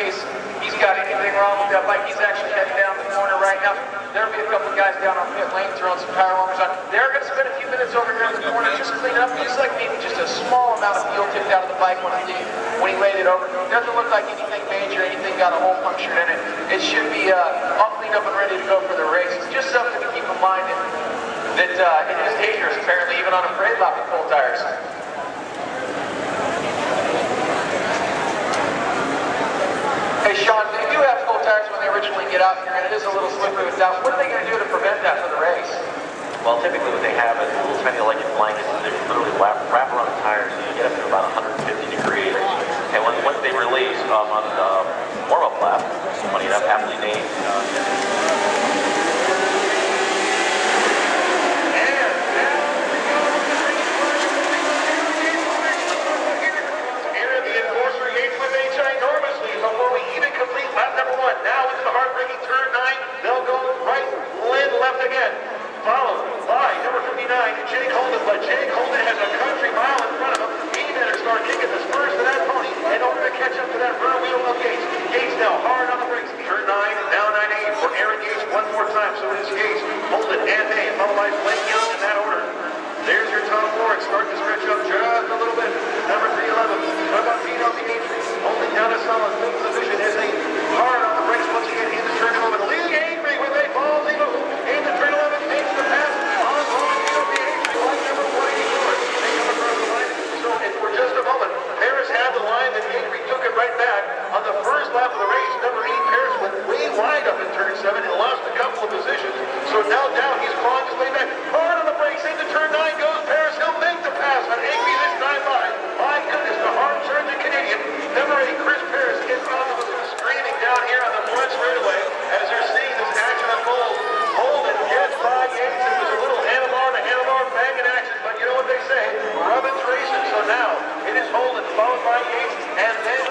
case he's got anything wrong with that bike. He's actually heading down the corner right now. There'll be a couple of guys down on pit lane throwing some power warmers on. They're going to spend a few minutes over here in the corner just cleaning up. Looks like maybe just a small amount of fuel tipped out of the bike when he laid it over. Doesn't look like anything major, anything got a hole punctured in it. It should be all cleaned up and ready to go for the race. It's just something to keep in mind that it is dangerous, apparently, even on a parade lap with full tires. Hey Sean, they do have full tires when they originally get out here, and it is a little slippery with that. What are they going to do to prevent that for the race? Well, typically what they have is little tiny electric blankets that they literally wrap around the tires, so you get up to about 150 degrees. And once they release on the warm-up lap, funny enough, aptly named. Now into the heartbreaking turn 9, they'll go right, left again. Followed by number 59, Jake Holden, but Jake Holden has a country mile in front of him. He better start kicking the spurs to that pony in order to catch up to that rear wheel of Yates. Yates now hard on the brakes. Turn 9, now 9-8 for Aaron Yates one more time. So it is Yates, Holden, and May, followed by Blake Young in that order. There's your top four. It's starting to stretch up just a little bit. Number 311, Tramontino Dimitri, holding down a solid fifth position as they hard on the brakes once again in the turn 11. Leading Angry with a ballsy move in the turn 11 makes the pass on Tramontino Dimitri, like number 184. They come across the line. So for just a moment, Paris had the line, and Angry took it right back. On the first lap of the race, number 8 Paris went way wide up in turn 7 and lost a couple of positions. So now down, he's clawing his way back. Hard on the brakes into turn 9 goes Paris. He'll make the pass on Angry this time by. My goodness, the hard-charging Canadian. Number 8 Chris Paris gets on the screaming down here on the front straightaway as they're seeing this action unfold. Holden gets by Yates. It was a little handlebar banging action, but you know what they say, rubbing's racing. So now it is Holden followed by Yates, and then he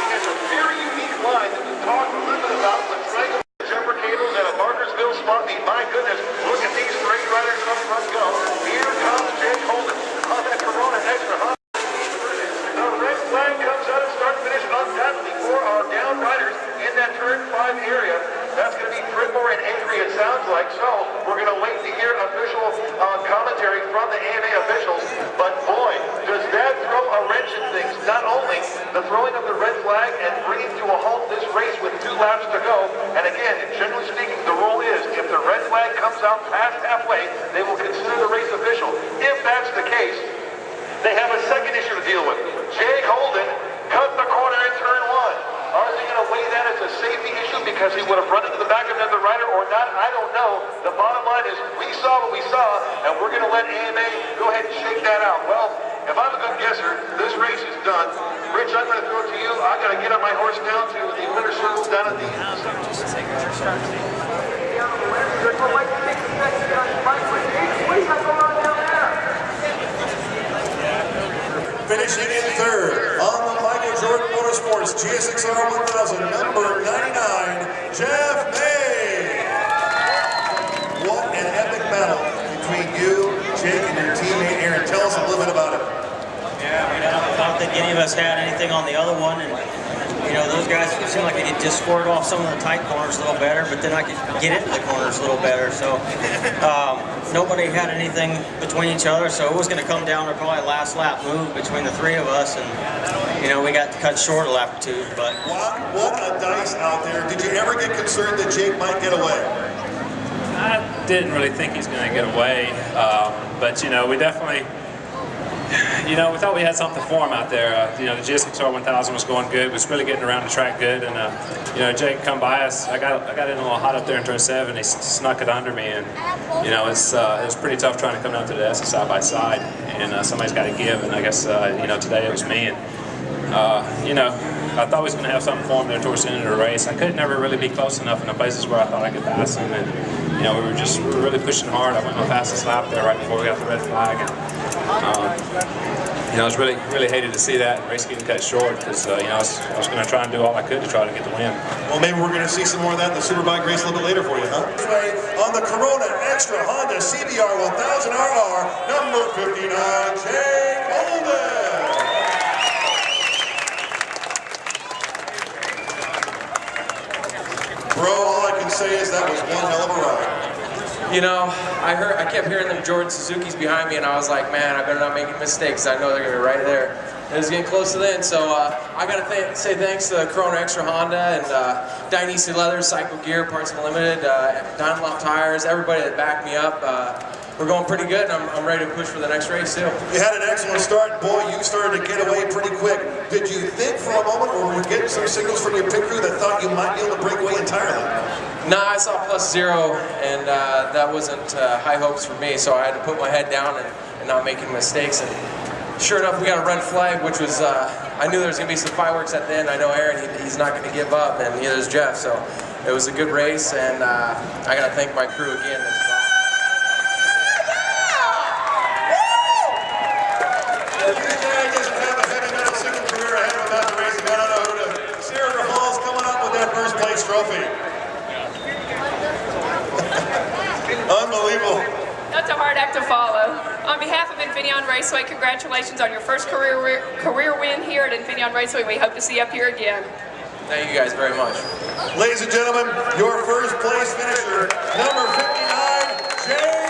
has a very unique line that we talked a little bit about with Franklin jumper cables at a Margarsville spot meet. My goodness, look at these three riders up front go. Here comes Jake Holden on that Corona Extra. The red flag comes out and start finish undoubtedly for our down riders in that turn 5 area. That's going to be Pridmore and Angry, it sounds like. So we're going to wait to hear official commentary from the AMA officials. But boy, does that throw a wrench in things. Not only the throwing of the red flag and bringing to a halt this race with 2 laps to go. And again, generally speaking, the rule is if the red flag comes out past halfway, they will consider the race official. If that's the case, they have a second issue to deal with. Jake Holden cut the corner in turn 1. Are they going to weigh that as a safety issue because he would have run into the back of another rider or not? I don't know. The bottom line is we saw what we saw, and we're going to let AMA go ahead and shake that out. Well, if I'm a good guesser, this race is done. Rich, I'm going to throw it to you. I got to get on my horse down to the winner's circle down at the Finishing in third on the Michael Jordan Motorsports GSXR 1000, number 99, Geoff May. What an epic battle between you, Jake, and your teammate Aaron. Tell us a little bit about it. Yeah, I don't think any of us had anything on the other one, and you know, those guys, it seemed like they could just squirt off some of the tight corners a little better, but then I could get into the corners a little better. So nobody had anything between each other, so it was going to come down to probably a last lap move between the 3 of us, and you know, we got cut short a lap or 2. But what a dice out there. Did you ever get concerned that Jake might get away? I didn't really think he's going to get away, but you know, we definitely. You know, we thought we had something for him out there. You know, the GSXR 1000 was going good. Was really getting around the track good. And, you know, Jake come by us. I got in a little hot up there in turn 7. He snuck it under me. And, you know, it was pretty tough trying to come down to the S side by side. And somebody's got to give. And I guess, you know, today it was me. And, you know, I thought we was going to have something for him there towards the end of the race. I could never really be close enough in the places where I thought I could pass him. And, you know, we were really pushing hard. I went my fastest lap there right before we got the red flag. And, you know, I was really hated to see that race getting cut short because, you know, I was going to try and do all I could to try to get the win. Well, maybe we're going to see some more of that in the Superbike race a little bit later for you, huh? On the Corona Extra Honda CBR 1000RR, number 59, Jake Holden. say is that was one hell of a ride. You know, I kept hearing them Jordan Suzuki's behind me, and I was like, man, I better not make any mistakes. I know they're gonna be right there. It was getting close to the end, so I gotta say thanks to Corona Extra Honda and Dainese Leather, Cycle Gear, Parts Unlimited, Dunlop Tires, everybody that backed me up. We're going pretty good, and I'm ready to push for the next race too. You had an excellent start. Boy, you started to get away pretty quick. Did you think for a moment, or were you getting some signals from your pit crew that thought you might be able to break away entirely? Nah, I saw +0, and that wasn't high hopes for me, so I had to put my head down and not making mistakes. And sure enough, we got a red flag, which was, I knew there was going to be some fireworks at the end. I know Aaron, he's not going to give up, and neither is Geoff, so it was a good race, and I got to thank my crew again. Trophy. Unbelievable. That's a hard act to follow. On behalf of Infineon Raceway, congratulations on your first career win here at Infineon Raceway. We hope to see you up here again. Thank you guys very much. Ladies and gentlemen, your first place finisher, number 59, James.